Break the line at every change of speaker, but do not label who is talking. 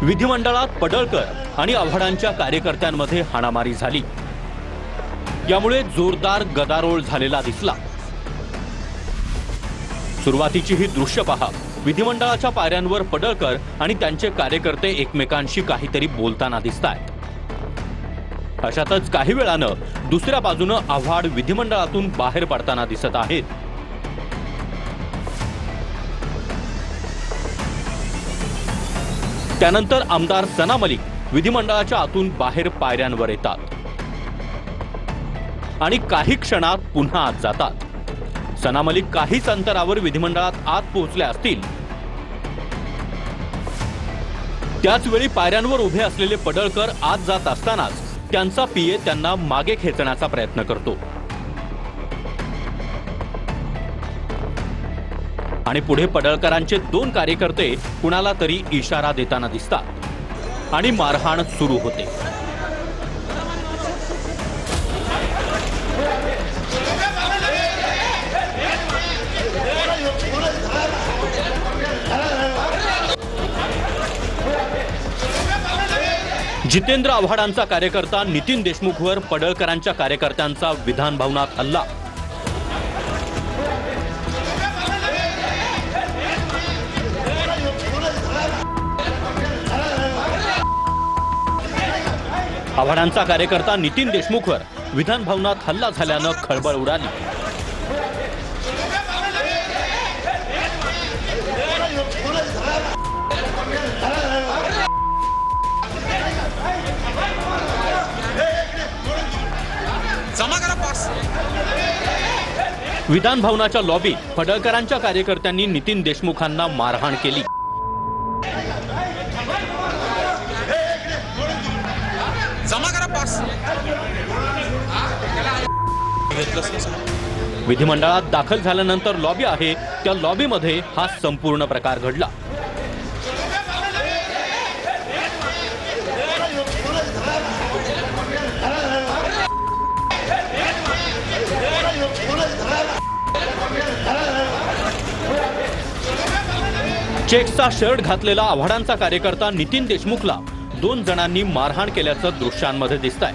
विधिमंडळात पडळकर आणि आव्हाडांच्या कार्यकर्त्यांमध्ये हाणामारी झाली। यामुळे जोरदार गदारोळ झालेला दिसला। सुरुवातीची ही दृश्य पहा। विधिमंडळाच्या पायऱ्यांवर पडळकर आणि त्यांचे कार्यकर्ते एकमेकांशी काहीतरी बोलताना दिसतायत। अशातच काही वेळानं दुसऱ्या बाजूनं आव्हाड विधिमंडळातून बाहेर पडताना दिसत आहेत। त्यानंतर आमदार सना मलिक विधिमंडळाच्या आतून बाहेर पायऱ्यांवर येतात आणि काही क्षणात पुन्हा आत जातात। सना मलिक काहीच अंतरावर विधिमंडळात आत पोहोचले असतील, त्याच वेळी पायऱ्यांवर उभे असलेले पडळकर आत जात असतानाच त्यांचा पीए त्यांना मागे खेचण्याचा प्रयत्न करतो आणि पुढे पडळकरांचे 2 कार्यकर्ते कुणाला तरी इशारा देताना दिसतात आणि मारहाण सुरू होते। जितेंद्र आव्हाडांचा कार्यकर्ता नितीन देशमुखवर पडळकरांच्या कार्यकर्त्यांचा विधान भवनात हल्ला। आव्हाडांचा कार्यकर्ता नितीन देशमुखवर विधान भवनात हल्ला झाल्यानं खळबळ उडाली। विधान भवनाच्या लॉबीत पडळकरांच्या कार्यकर्त्यांनी नितीन देशमुखांना मारहाण केली। विधिमंडळात दाखल झाल्यानंतर लॉबी आहे, त्या लॉबीमध्ये हा संपूर्ण प्रकार घडला। चेक्सचा शर्ट घातलेला आव्हाडांचा कार्यकर्ता नितीन देशमुखला 2 जणांनी मारहाण केल्याचं दृश्यांमध्ये दिसतंय।